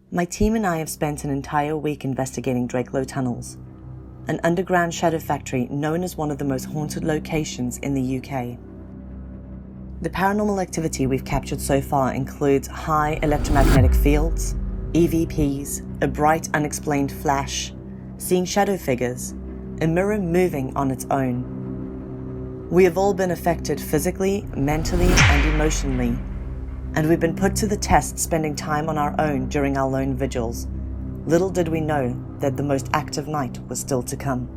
My team and I have spent an entire week investigating Drakelow Tunnels, an underground shadow factory known as one of the most haunted locations in the UK. The paranormal activity we've captured so far includes high electromagnetic fields, EVPs, a bright unexplained flash, seeing shadow figures, a mirror moving on its own. We have all been affected physically, mentally, and emotionally, and we've been put to the test spending time on our own during our lone vigils. Little did we know that the most active night was still to come.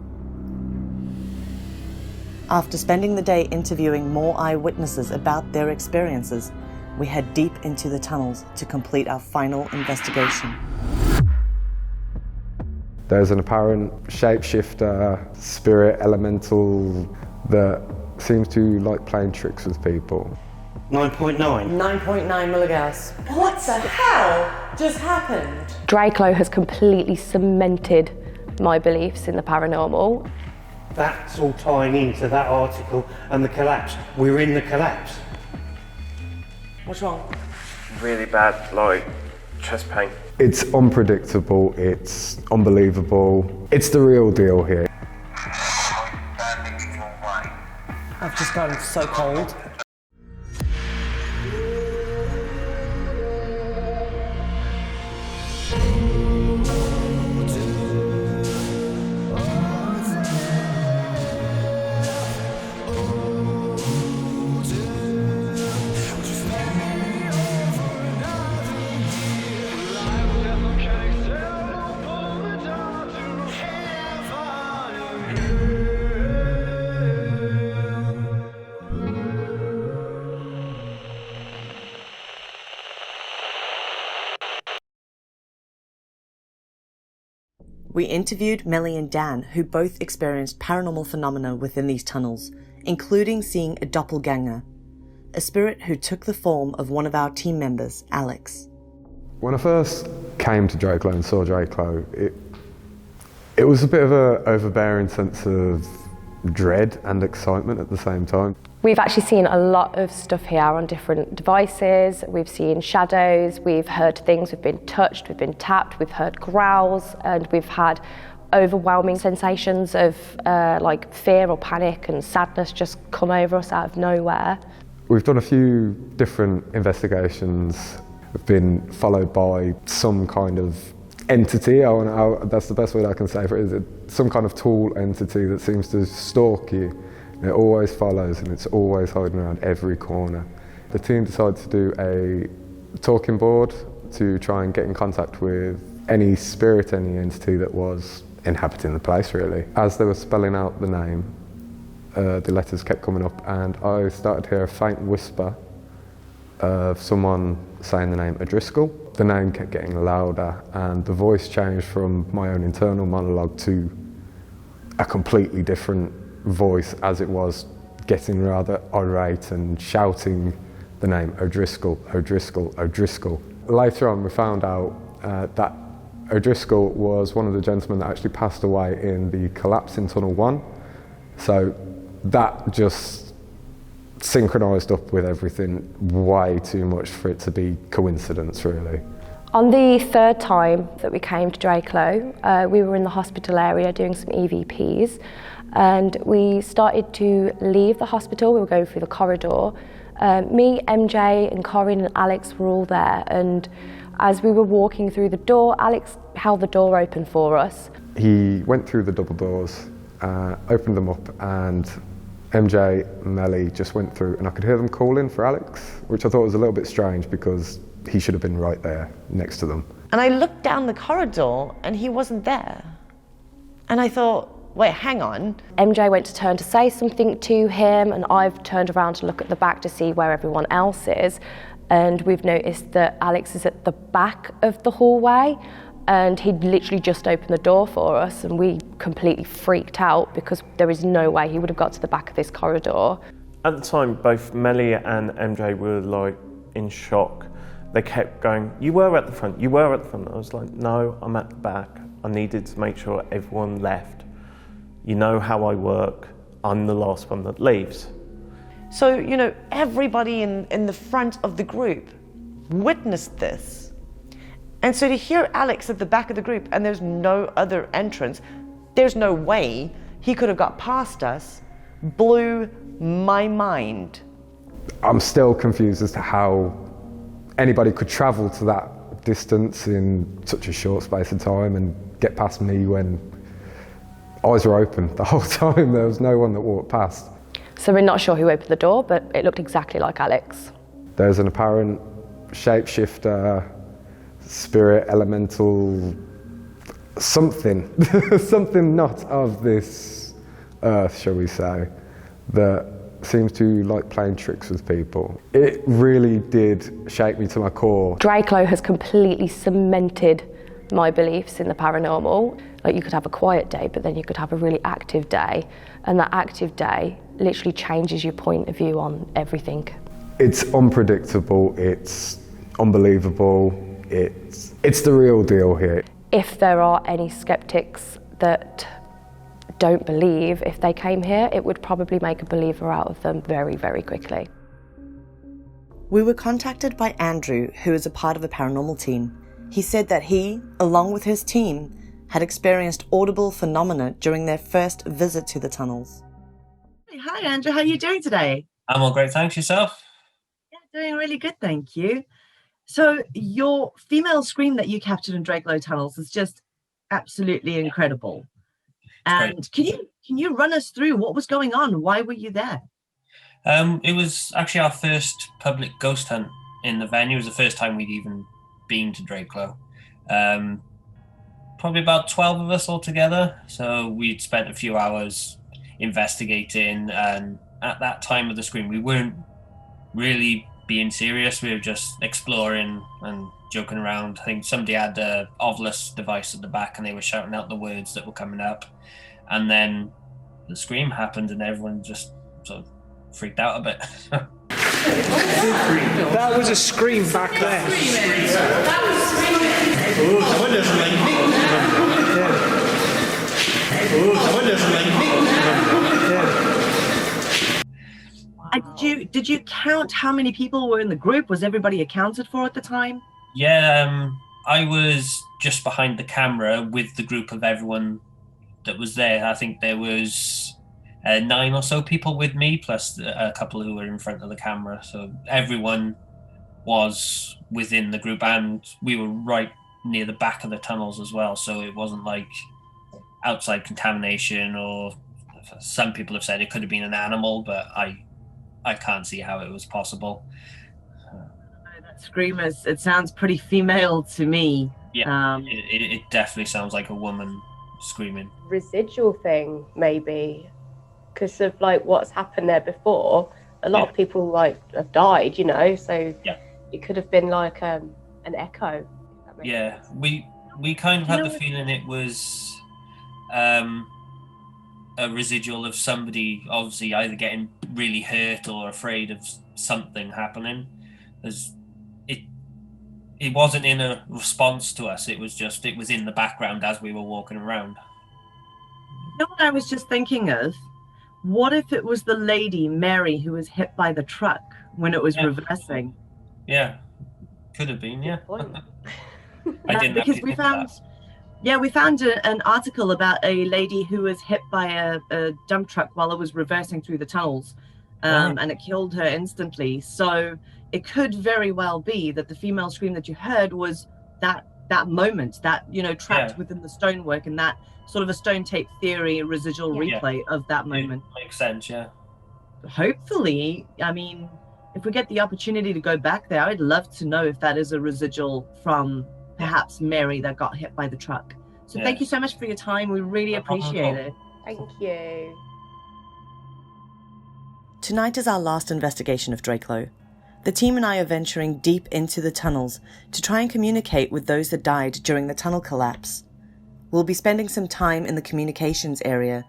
After spending the day interviewing more eyewitnesses about their experiences, we head deep into the tunnels to complete our final investigation. There's an apparent shapeshifter, spirit elemental that seems to like playing tricks with people. 9.9. 9.9 milligauss. What the hell just happened? Drakelow has completely cemented my beliefs in the paranormal. That's all tying into that article and the collapse. We're in the collapse. What's wrong? Really bad, like chest pain. It's unpredictable, it's unbelievable. It's the real deal here. I've just gotten so cold. We interviewed Melly and Dan, who both experienced paranormal phenomena within these tunnels, including seeing a doppelganger, a spirit who took the form of one of our team members, Alex. When I first came to Drakelow and saw Drakelow, it was a bit of an overbearing sense of dread and excitement at the same time. We've actually seen a lot of stuff here on different devices. We've seen shadows, we've heard things, we've been touched, we've been tapped, we've heard growls, and we've had overwhelming sensations of like fear or panic and sadness just come over us out of nowhere. We've done a few different investigations. We've been followed by some kind of entity, that's the best word I can say for it, some kind of tall entity that seems to stalk you. It always follows and it's always hiding around every corner. The team decided to do a talking board to try and get in contact with any spirit, any entity that was inhabiting the place really. As they were spelling out the name, the letters kept coming up and I started to hear a faint whisper of someone saying the name O'Driscoll. The name kept getting louder and the voice changed from my own internal monologue to a completely different voice as it was getting rather irate and shouting the name O'Driscoll, O'Driscoll, O'Driscoll. Later on we found out that O'Driscoll was one of the gentlemen that actually passed away in the collapse in Tunnel 1. So that just synchronised up with everything way too much for it to be coincidence really. On the third time that we came to Drakelow, we were in the hospital area doing some EVPs and we started to leave the hospital. We were going through the corridor. Me, MJ and Corinne and Alex were all there, and as we were walking through the door, Alex held the door open for us. He went through the double doors, opened them up, and MJ and Melly just went through and I could hear them calling for Alex, which I thought was a little bit strange because he should have been right there next to them. And I looked down the corridor and he wasn't there. And I thought, wait, hang on. MJ went to turn to say something to him and I've turned around to look at the back to see where everyone else is. And we've noticed that Alex is at the back of the hallway and he'd literally just opened the door for us and we completely freaked out because there is no way he would have got to the back of this corridor. At the time, both Melly and MJ were like in shock. They kept going, you were at the front, you were at the front. I was like, no, I'm at the back. I needed to make sure everyone left. You know how I work, I'm the last one that leaves. So, you know, everybody in the front of the group witnessed this. And so to hear Alex at the back of the group and there's no other entrance, there's no way he could have got past us, blew my mind. I'm still confused as to how anybody could travel to that distance in such a short space of time and get past me when eyes were open the whole time. There was no one that walked past. So we're not sure who opened the door, but it looked exactly like Alex. There's an apparent shapeshifter, spirit, elemental, something, something not of this earth, shall we say, that seems to like playing tricks with people. It really did shake me to my core. Drakelow has completely cemented my beliefs in the paranormal. Like, you could have a quiet day, but then you could have a really active day, and that active day literally changes your point of view on everything. It's unpredictable, it's unbelievable, it's the real deal here. If there are any skeptics that don't believe, if they came here, it would probably make a believer out of them very, very quickly. We were contacted by Andrew, who is a part of the paranormal team. He said that he, along with his team, had experienced audible phenomena during their first visit to the tunnels. Hi Andrew, how are you doing today? I'm all great, thanks. Yourself? Yeah, doing really good, thank you. So your female scream that you captured in Drakelow Tunnels is just absolutely incredible. And can you run us through what was going on? Why were you there? It was actually our first public ghost hunt in the venue. It was the first time we'd even been to Drakelow. Probably about 12 of us all together. So we'd spent a few hours investigating, and at that time of the scream, we weren't really being serious. We were just exploring and joking around. I think somebody had a Ovilus device at the back and they were shouting out the words that were coming up. And then the scream happened and everyone just sort of freaked out a bit. That was a scream back there. That was screaming. Oh, someone doesn't like me. Oh, someone doesn't like me. Did you count how many people were in the group? Was everybody accounted for at the time? Yeah, I was just behind the camera with the group of everyone that was there. I think there was 9 or so people with me, plus a couple who were in front of the camera. So everyone was within the group, and we were right near the back of the tunnels as well. So it wasn't like outside contamination, or some people have said it could have been an animal, but I can't see how it was possible. That scream it sounds pretty female to me. Yeah, it definitely sounds like a woman screaming. Residual thing, maybe, because of like what's happened there before. A lot of people like have died, you know, so it could have been like an echo. Yeah, we kind of had the feeling it was a residual of somebody obviously either getting really hurt or afraid of something happening. It wasn't in a response to us, it was in the background as we were walking around. You know what I was just thinking of? What if it was the lady, Mary, who was hit by the truck when it was reversing? Yeah, could have been, yeah. I didn't because we found an article about a lady who was hit by a dump truck while it was reversing through the tunnels, and it killed her instantly. So it could very well be that the female scream that you heard was that moment, that, you know, trapped within the stonework, and that sort of a stone tape theory, a residual replay of that moment. It makes sense, yeah. Hopefully, I mean, if we get the opportunity to go back there, I'd love to know if that is a residual from perhaps Mary that got hit by the truck. So thank you so much for your time. We really appreciate it. Thank you. Tonight is our last investigation of Drakelow. The team and I are venturing deep into the tunnels to try and communicate with those that died during the tunnel collapse. We'll be spending some time in the communications area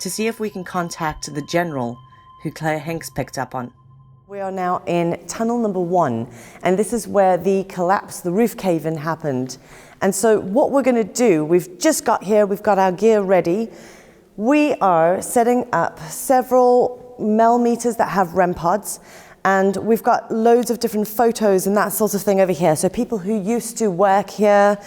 to see if we can contact the general who Claire Hinks picked up on. We are now in tunnel number 1, and this is where the collapse, the roof cave-in happened. And so what we're going to do, we've just got here, we've got our gear ready. We are setting up several MEL meters that have REM pods, And we've got loads of different photos and that sort of thing over here. So people who used to work here,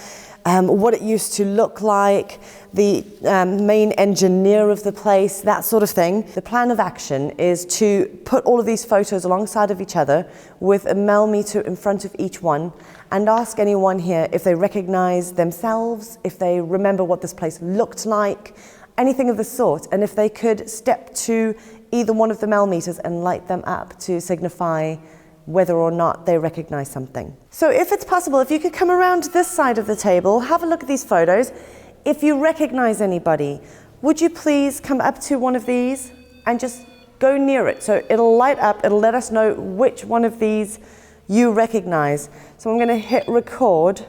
what it used to look like, the main engineer of the place, that sort of thing. The plan of action is to put all of these photos alongside of each other with a millimeter in front of each one and ask anyone here if they recognize themselves, if they remember what this place looked like, anything of the sort, and if they could step to either one of the millimeters and light them up to signify whether or not they recognize something. So if it's possible, if you could come around this side of the table, have a look at these photos. If you recognize anybody, would you please come up to one of these and just go near it? So it'll light up, it'll let us know which one of these you recognize. So I'm gonna hit record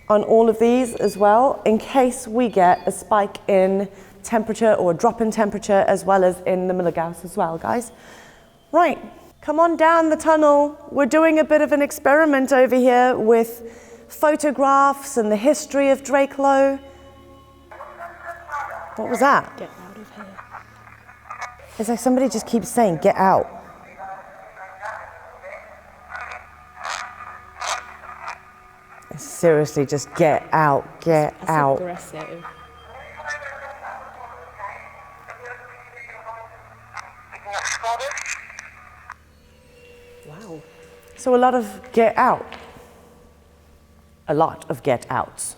on all of these as well, in case we get a spike in temperature or a drop in temperature, as well as in the milligauss as well, guys. Right. Come on down the tunnel. We're doing a bit of an experiment over here with photographs and the history of Drakelow. What was that? Get out of here. It's like somebody just keeps saying, get out. Seriously, just get out, get out. That's aggressive. Wow. So a lot of get out. A lot of get outs.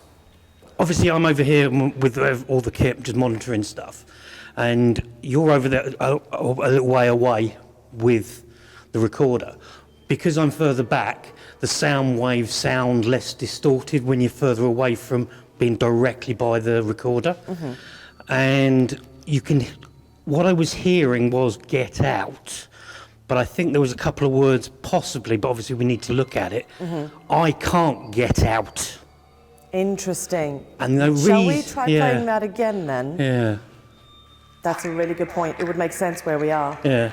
Obviously, I'm over here with all the kit, just monitoring stuff, and you're over there a little way away with the recorder. Because I'm further back, the sound waves sound less distorted when you're further away from being directly by the recorder. Mm-hmm. And you can, what I was hearing was get out, but I think there was a couple of words possibly, but obviously we need to look at it. Mm-hmm. I can't get out. Interesting. And the Shall we try playing that again then? Yeah. That's a really good point. It would make sense where we are. Yeah.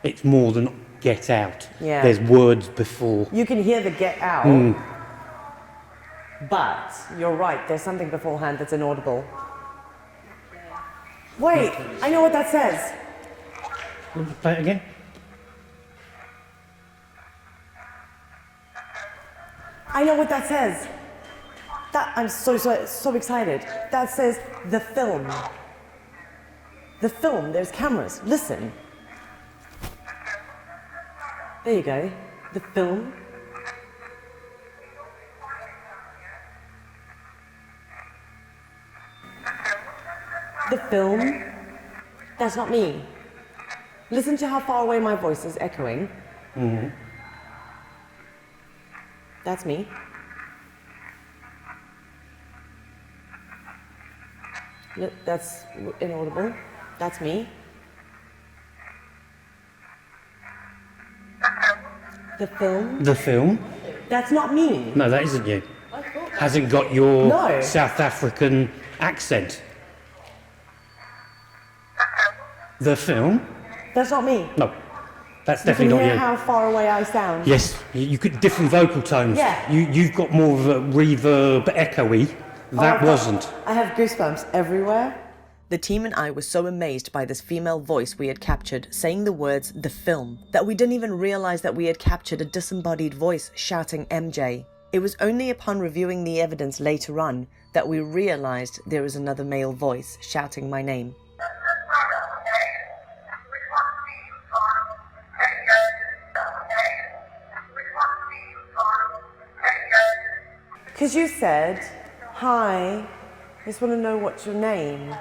It's more than get out. Yeah. There's words before. You can hear the get out, but you're right, there's something beforehand that's inaudible. Wait, I know what that says. Play it again. I know what that says. I'm so excited. That says the film. The film, there's cameras. Listen. There you go. The film. The film. That's not me. Listen to how far away my voice is echoing. Mm-hmm. That's me. Look, that's inaudible. That's me. The film. The film? That's not me. No, that isn't you. Hasn't got your No. South African accent. The film? That's not me. No, that's You definitely can not hear you. how far away I sound. Yes, you could different vocal tones. Yeah. You've got more of a reverb, echoey. That wasn't. I have goosebumps everywhere. The team and I were so amazed by this female voice we had captured saying the words "the film" that we didn't even realize that we had captured a disembodied voice shouting MJ. It was only upon reviewing the evidence later on that we realized there was another male voice shouting my name. Because you said, "Hi, I just want to know what's your name."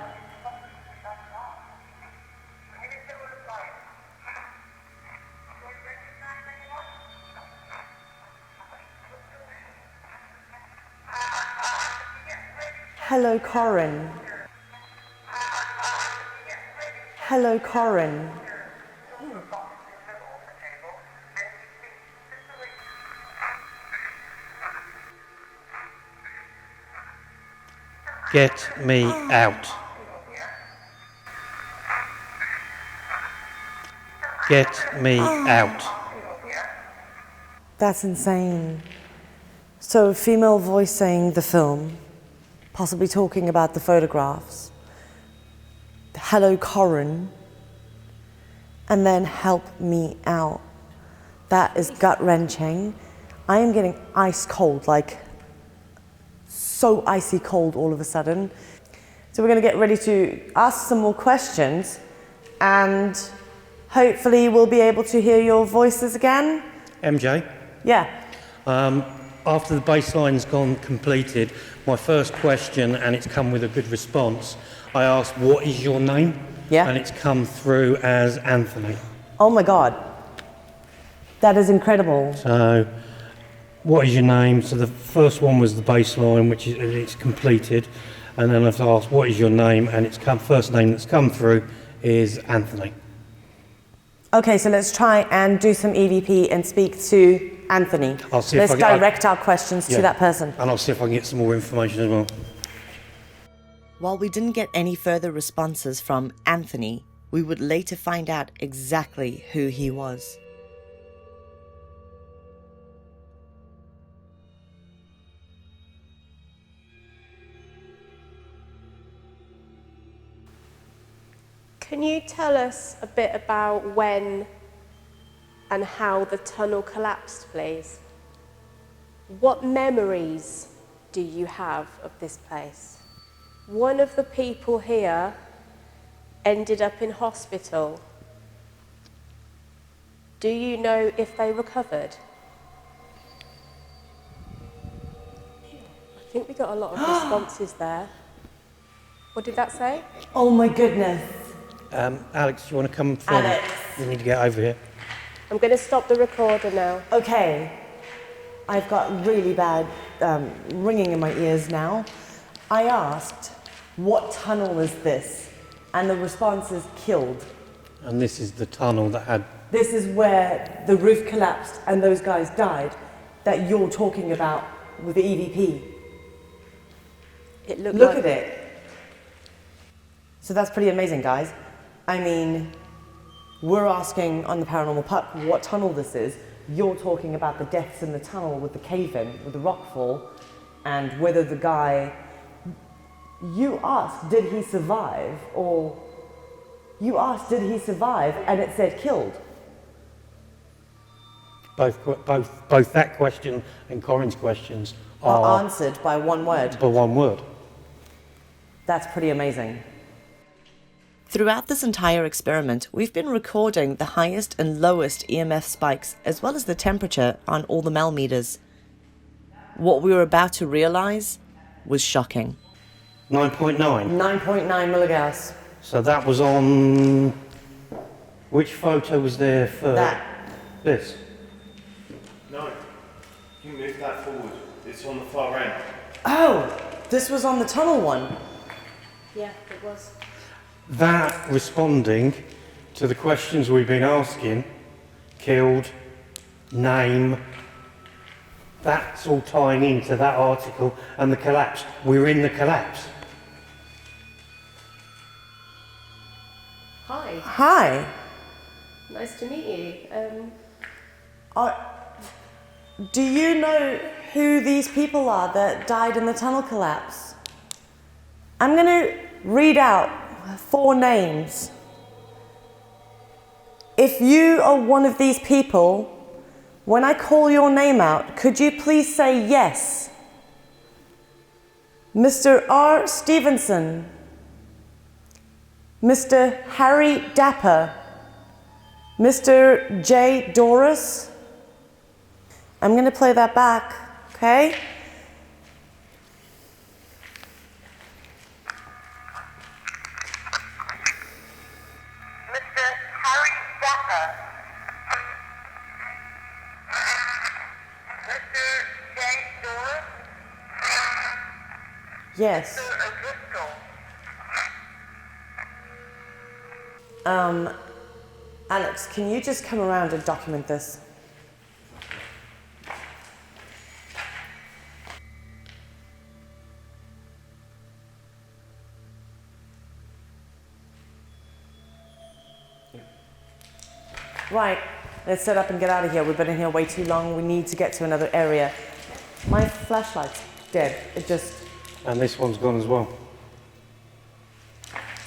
Hello, Corin. Hello, Corin. Get me out. Get me out. That's insane. So, a female voice saying the film, possibly talking about the photographs. Hello, Corin. And then help me out. That is gut-wrenching. I am getting ice cold, like so icy cold all of a sudden. So we're going to get ready to ask some more questions, and hopefully we'll be able to hear your voices again. MJ? Yeah. After the baseline's gone completed, my first question, and it's come with a good response, I asked, what is your name? Yeah. And it's come through as Anthony. Oh my God. That is incredible. So, what is your name? So the first one was the baseline, which is it's completed, and then I've asked, what is your name? And it's first name that's come through is Anthony. Okay, so let's try and do some EVP and speak to Anthony. I'll see if let's I direct our questions to that person. And I'll see if I can get some more information as well. While we didn't get any further responses from Anthony, we would later find out exactly who he was. Can you tell us a bit about when and how the tunnel collapsed, please? What memories do you have of this place? One of the people here ended up in hospital. Do you know if they recovered? I think we got a lot of responses there. What did that say? Oh my goodness. Alex, do you want to come forward? Alex. You need to get over here. I'm going to stop the recorder now. Okay. I've got really bad ringing in my ears now. I asked, what tunnel is this? And the response is killed. And this is the tunnel that had... This is where the roof collapsed and those guys died that you're talking about with the EVP. It looked Look like... at it. So that's pretty amazing, guys. I mean, we're asking on the Paranormal Puck what tunnel this is. You're talking about the deaths in the tunnel with the cave-in, with the rockfall, and whether the guy... You asked, did he survive? Or you asked, did he survive? And it said killed. Both that question and Corin's questions are answered by one word. By one word. That's pretty amazing. Throughout this entire experiment, we've been recording the highest and lowest EMF spikes, as well as the temperature on all the Mel meters. What we were about to realize was shocking. 9.9? 9.9 milligauss. So that was on... Which photo was there for... That. This? No. You move that forward. It's on the far end. Oh, this was on the tunnel one. Yeah, it was. That responding to the questions we've been asking, killed, name, that's all tying into that article and the collapse. We're in the collapse. Hi. Hi. Nice to meet you. Do you know who these people are that died in the tunnel collapse? I'm going to read out 4 names. If you are one of these people, when I call your name out, could you please say yes? Mr. R. Stevenson, Mr. Harry Dapper, Mr. J. Doris. I'm going to play that back, okay? Mr. Harry Dapper, Mr. J. Doris, Yes. Mr. O'Driscoll. Alex, can you just come around and document this? Right, let's set up and get out of here. We've been in here way too long. We need to get to another area. My flashlight's dead. It just... And this one's gone as well.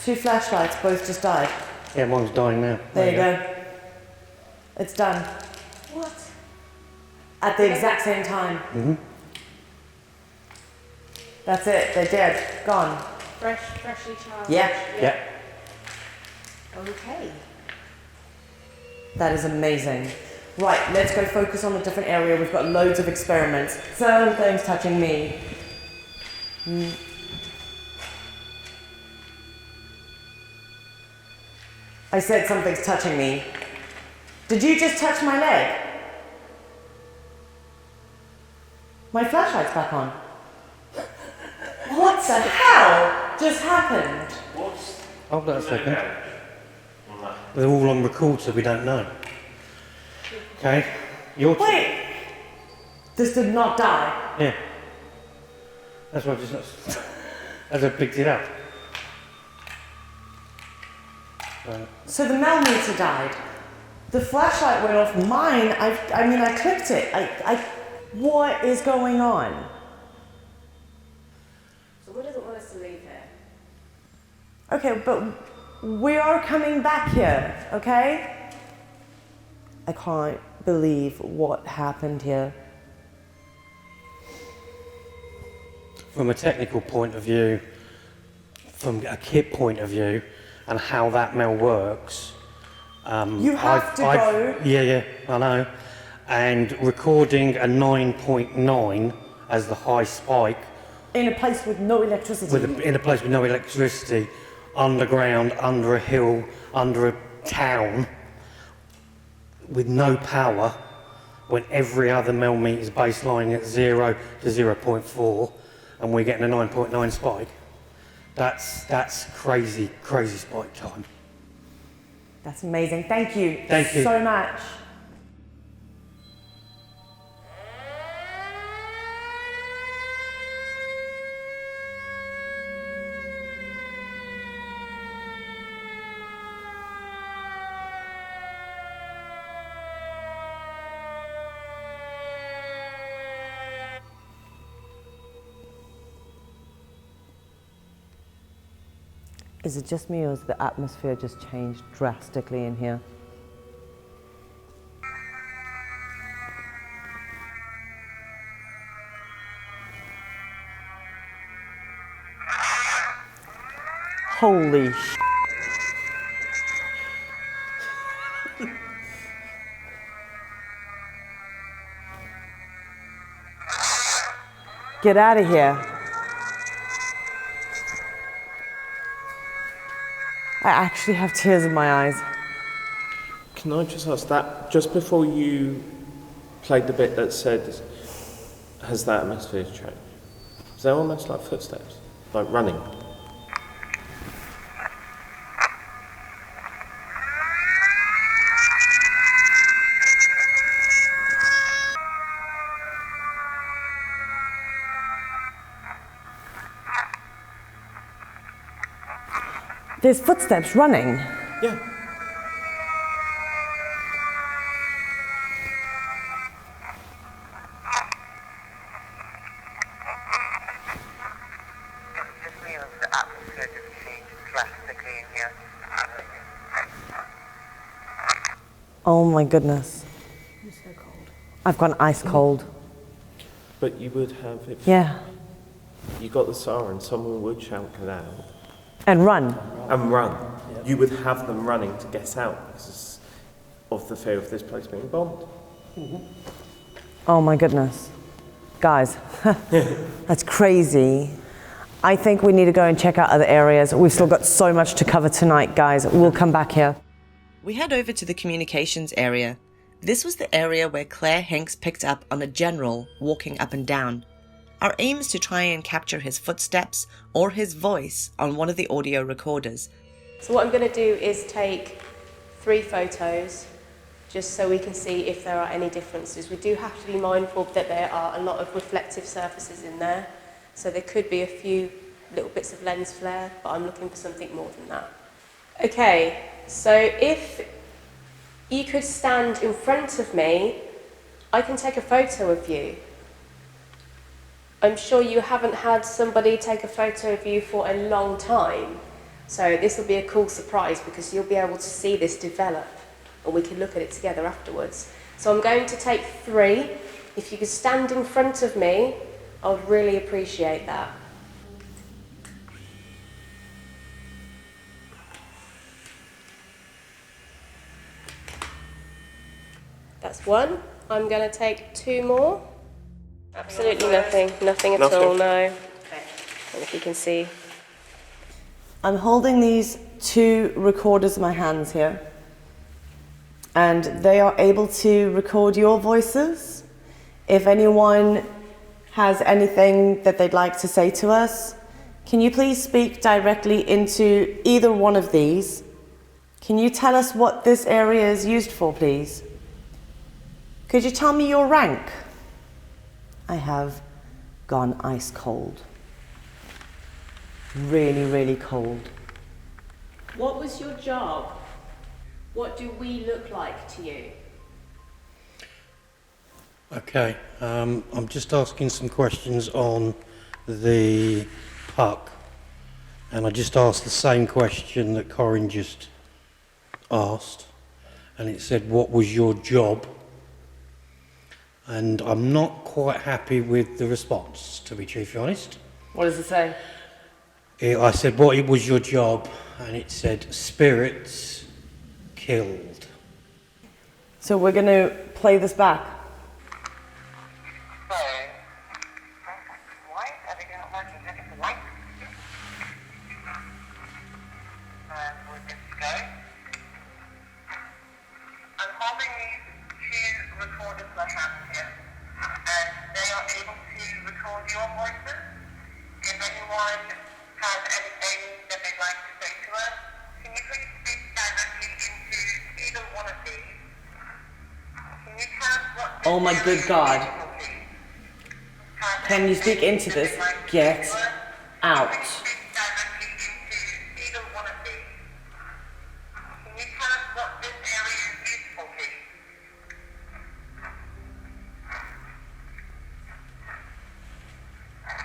2 flashlights both just died. Yeah, mine's dying now. There you go. It's done. What? At the exact same time. Mm-hmm. That's it. They're dead. Gone. Freshly charged? Yeah. Yeah. Okay. That is amazing. Right, let's go focus on a different area. We've got loads of experiments. Something's touching me. I said something's touching me. Did you just touch my leg? My flashlight's back on. What the hell just happened? Hold on a second. They're all on record, so we don't know. Okay, your turn. Wait! This did not die. Yeah. That's what I just... as I picked it up. So the Melmeter died. The flashlight went off mine. I clicked it. What is going on? Someone doesn't want us to leave here. Okay, but we are coming back here, okay? I can't believe what happened here. From a technical point of view, from a kit point of view, and how that Mel works. You have to go. Yeah, I know. And recording a 9.9 as the high spike. In a place with no electricity. In a place with no electricity, underground, under a hill, under a town, with no power, when every other Melmeter is baseline at 0 to 0.4, and we're getting a 9.9 spike. That's crazy spike time. That's amazing. Thank you. Thank you so much. Is it just me, or has the atmosphere just changed drastically in here? Holy sh**. Get out of here. I actually have tears in my eyes. Can I just ask that, just before you played the bit that said, has that atmosphere changed? Is there almost like footsteps, like running? There's footsteps running. Yeah. Just means the atmosphere just changed drastically in here. Oh my goodness. I'm so cold. I've gone ice cold. But you would have, if Yeah. you got the siren, someone would shout it out. And run. And run. You would have them running to get out because of the fear of this place being bombed. Oh my goodness. Guys, that's crazy. I think we need to go and check out other areas. We've still got so much to cover tonight, guys. We'll come back here. We head over to the communications area. This was the area where Claire Hanks picked up on a general walking up and down. Our aim is to try and capture his footsteps or his voice on one of the audio recorders. So what I'm going to do is take 3 photos just so we can see if there are any differences. We do have to be mindful that there are a lot of reflective surfaces in there, so there could be a few little bits of lens flare, but I'm looking for something more than that. Okay, so if you could stand in front of me, I can take a photo of you. I'm sure you haven't had somebody take a photo of you for a long time. So this will be a cool surprise because you'll be able to see this develop and we can look at it together afterwards. So I'm going to take 3. If you could stand in front of me, I would really appreciate that. That's 1. I'm going to take 2 more. Absolutely nothing. Nothing at all, no. Okay. And if you can see. I'm holding these 2 recorders in my hands here, and they are able to record your voices. If anyone has anything that they'd like to say to us, can you please speak directly into either one of these? Can you tell us what this area is used for, please? Could you tell me your rank? I have gone ice cold. Really, really cold. What was your job? What do we look like to you? Okay, I'm just asking some questions on the puck, and I just asked the same question that Corinne just asked, and it said, what was your job? And I'm not quite happy with the response, to be truthfully honest. What does it say? I said, what was your job? And it said, spirits killed. So we're going to play this back. So, white, everything not working, check it for white. And we're good to go. I'm holding these 2 recorders in my hand here, and they are able to record your voices. If anyone has anything that they'd like to say to us, can you please speak directly into either one of these? Can you tell us what this Oh my good God. Can you speak into this? Get out. Can you speak directly into either one of these? Can you tell us what this area is used for, please?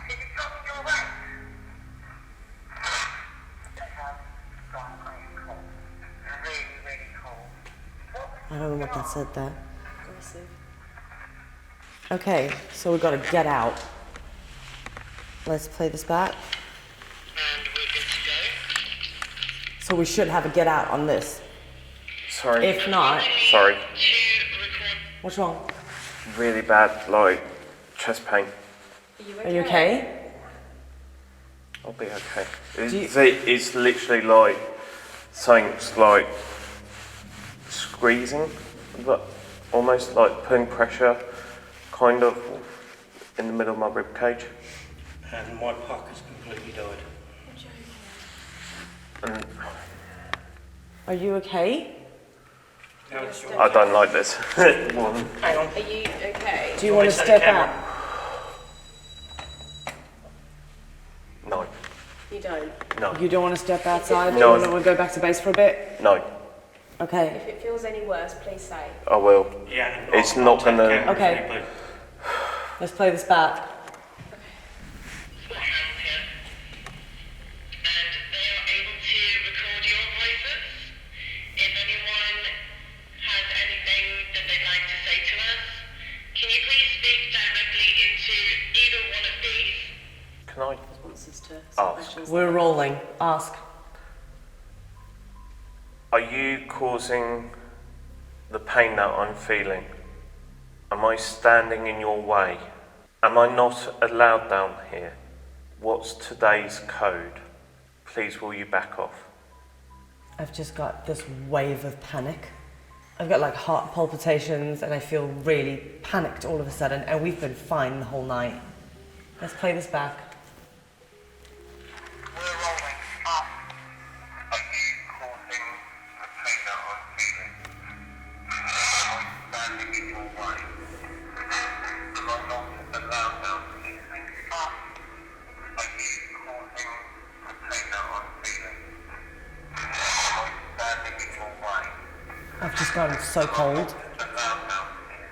Did you tell me your rank? I have gone ice cold. Really, really cold. I don't know what that said there. Okay, so we've got to get out. Let's play this back. And we're good to go. So we should have a get out on this. Sorry. If not, Sorry. what's wrong? Really bad, like, chest pain. Are you okay? I'll be okay. It's literally like something's like squeezing, but almost like putting pressure kind of in the middle of my rib cage. And my puck has completely died. And Are you okay? I don't like this. Hang on. Are you okay? Do you want to step out? No. You don't? No. You don't want to step outside? No. You want to go back to base for a bit? No. Okay. If it feels any worse, please say. I will. Yeah. It's not gonna. Okay. Let's play this back. Can I? Ask. We're rolling. Ask. Are you causing the pain that I'm feeling? Am I standing in your way? Am I not allowed down here? What's today's code? Please, will you back off? I've just got this wave of panic. I've got like heart palpitations and I feel really panicked all of a sudden, and we've been fine the whole night. Let's play this back. We're rolling up. Are you causing the pain that I'm feeling? Am I standing in your way? Am I not allowed down here? Up. Are you causing the pain that I'm feeling? Am I standing in your way? I've just gotten so cold. Allowed down here.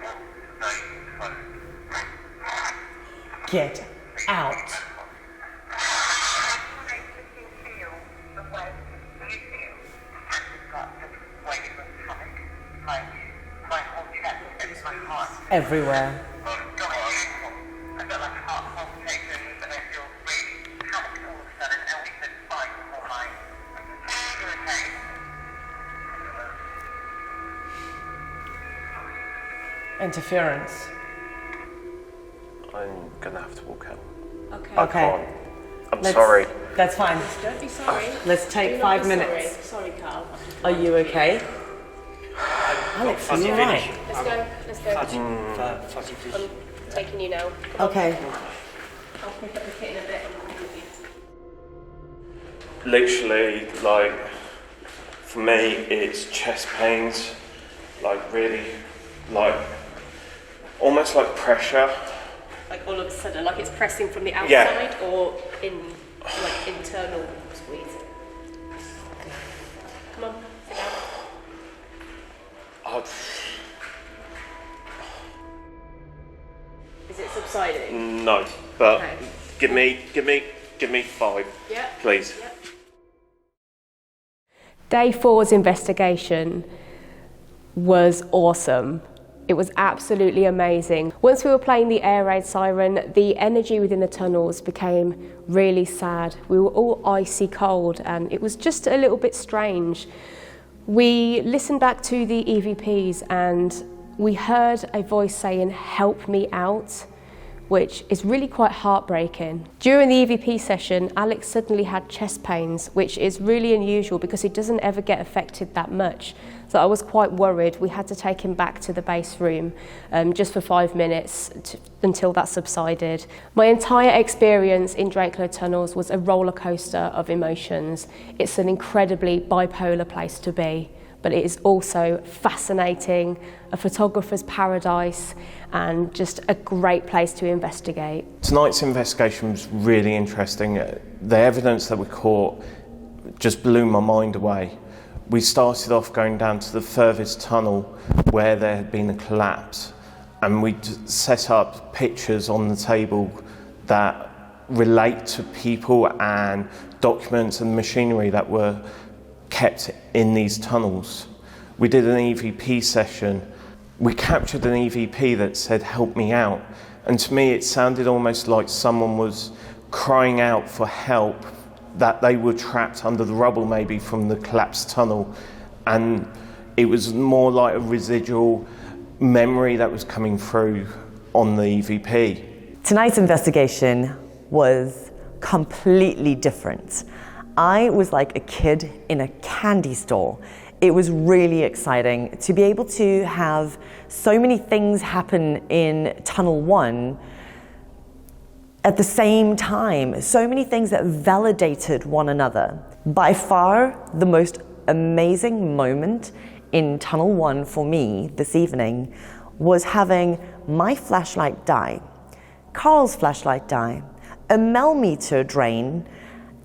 What's today's code? Get out. Everywhere. Interference. I'm gonna have to walk out. Okay. I Okay. can't. I'm sorry. That's fine. Don't be sorry. Let's take Do not 5 be minutes. Sorry, Carl. Are you okay? Alex, are you alright? Let's go. Let's go. Fuzzy fish. I'm taking you now. Come on. Okay. I'll pick up the kit in a bit and come with you. Literally, like, for me, it's chest pains, like really, like, almost like pressure. Like all of a sudden, like it's pressing from the outside Yeah. or in like internal squeeze. Come on, sit down. Oh, Is it subsiding? no, but Okay. give me 5, Yeah. please. Yeah. Day 4's investigation was awesome. It was absolutely amazing. Once we were playing the air raid siren, the energy within the tunnels became really sad. We were all icy cold and it was just a little bit strange. We listened back to the EVPs and we heard a voice saying, "Help me out," which is really quite heartbreaking. During the EVP session, Alex suddenly had chest pains, which is really unusual because he doesn't ever get affected that much. So I was quite worried. We had to take him back to the base room just for 5 minutes until that subsided. My entire experience in Drakelow Tunnels was a roller coaster of emotions. It's an incredibly bipolar place to be, but it is also fascinating, a photographer's paradise, and just a great place to investigate. Tonight's investigation was really interesting. The evidence that we caught just blew my mind away. We started off going down to the furthest tunnel where there had been a collapse, and we set up pictures on the table that relate to people and documents and machinery that were kept in these tunnels. We did an EVP session. We captured an EVP that said, "Help me out." And to me, it sounded almost like someone was crying out for help, that they were trapped under the rubble maybe from the collapsed tunnel. And it was more like a residual memory that was coming through on the EVP. Tonight's investigation was completely different. I was like a kid in a candy store. It was really exciting to be able to have so many things happen in Tunnel 1 at the same time, so many things that validated one another. By far, the most amazing moment in Tunnel 1 for me this evening was having my flashlight die, Carl's flashlight die, a millimeter drain,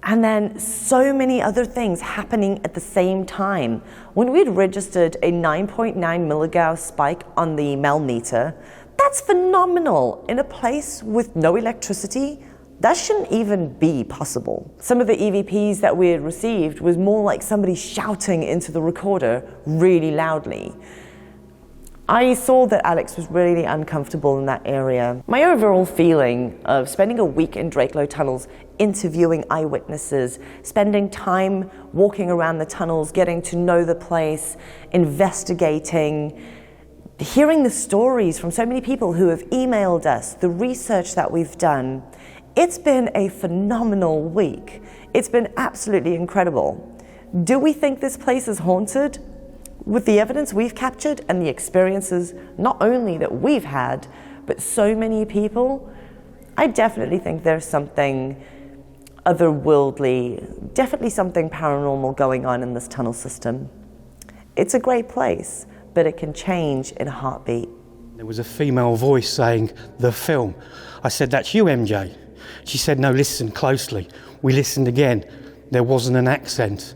and then so many other things happening at the same time. When we'd registered a 9.9 milligauss spike on the millimeter, that's phenomenal. In a place with no electricity, that shouldn't even be possible. Some of the EVPs that we had received was more like somebody shouting into the recorder really loudly. I saw that Alex was really uncomfortable in that area. My overall feeling of spending a week in Drakelow Tunnels, interviewing eyewitnesses, spending time walking around the tunnels, getting to know the place, investigating, hearing the stories from so many people who have emailed us, the research that we've done. It's been a phenomenal week. It's been absolutely incredible. Do we think this place is haunted? With the evidence we've captured and the experiences not only that we've had, but so many people, I definitely think there's something otherworldly, definitely something paranormal going on in this tunnel system. It's a great place, but it can change in a heartbeat. There was a female voice saying, "The film." I said, "That's you, MJ." She said, "No, listen closely." We listened again. There wasn't an accent.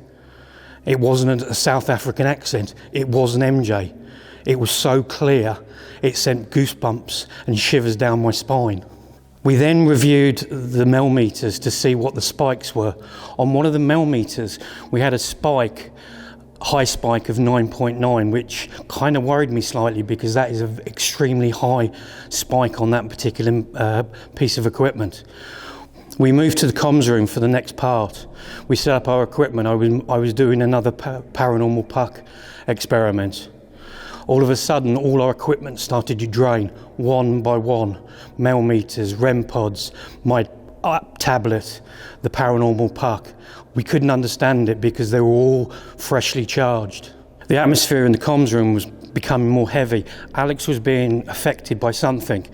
It wasn't a South African accent. It was an MJ. It was so clear, it sent goosebumps and shivers down my spine. We then reviewed the mel meters to see what the spikes were. On one of the mel meters, we had a spike, high spike of 9.9, which kind of worried me slightly because that is an extremely high spike on that particular piece of equipment. We moved to the comms room for the next part. We set up our equipment. I was doing another paranormal puck experiment. All of a sudden, all our equipment started to drain one by one. Mel meters, REM pods, my tablet, the paranormal puck. We couldn't understand it because they were all freshly charged. The atmosphere in the comms room was becoming more heavy. Alex was being affected by something.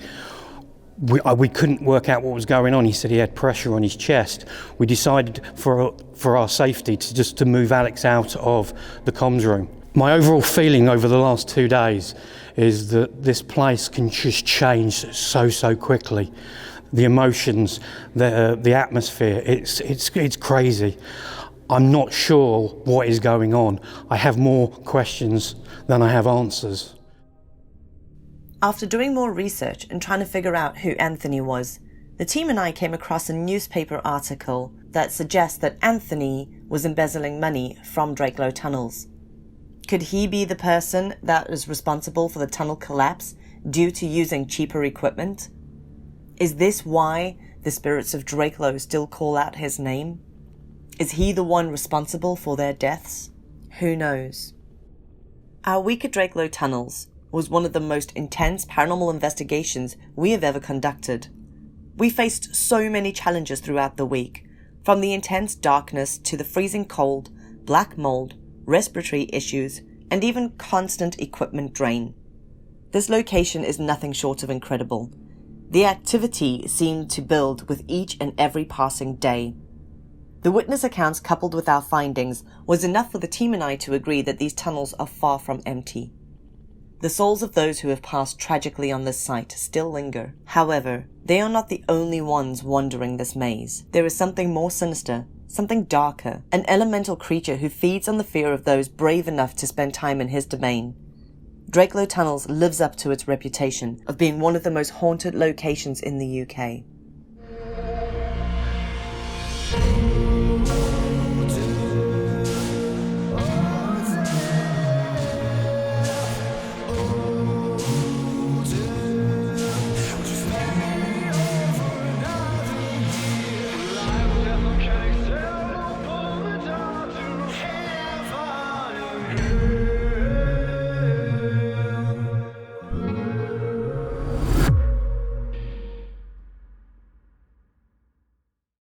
We couldn't work out what was going on. He said he had pressure on his chest. We decided for our safety to move Alex out of the comms room. My overall feeling over the last 2 days is that this place can just change so quickly. The emotions, the atmosphere, it's crazy. I'm not sure what is going on. I have more questions than I have answers. After doing more research and trying to figure out who Anthony was, the team and I came across a newspaper article that suggests that Anthony was embezzling money from Drakelow Tunnels. Could he be the person that is responsible for the tunnel collapse due to using cheaper equipment? Is this why the spirits of Drakelow still call out his name? Is he the one responsible for their deaths? Who knows? Our week at Drakelow Tunnels was one of the most intense paranormal investigations we have ever conducted. We faced so many challenges throughout the week, from the intense darkness to the freezing cold, black mold, respiratory issues, and even constant equipment drain. This location is nothing short of incredible. The activity seemed to build with each and every passing day. The witness accounts coupled with our findings was enough for the team and I to agree that these tunnels are far from empty. The souls of those who have passed tragically on this site still linger. However, they are not the only ones wandering this maze. There is something more sinister, something darker, an elemental creature who feeds on the fear of those brave enough to spend time in his domain. Drakelow Tunnels lives up to its reputation of being one of the most haunted locations in the UK.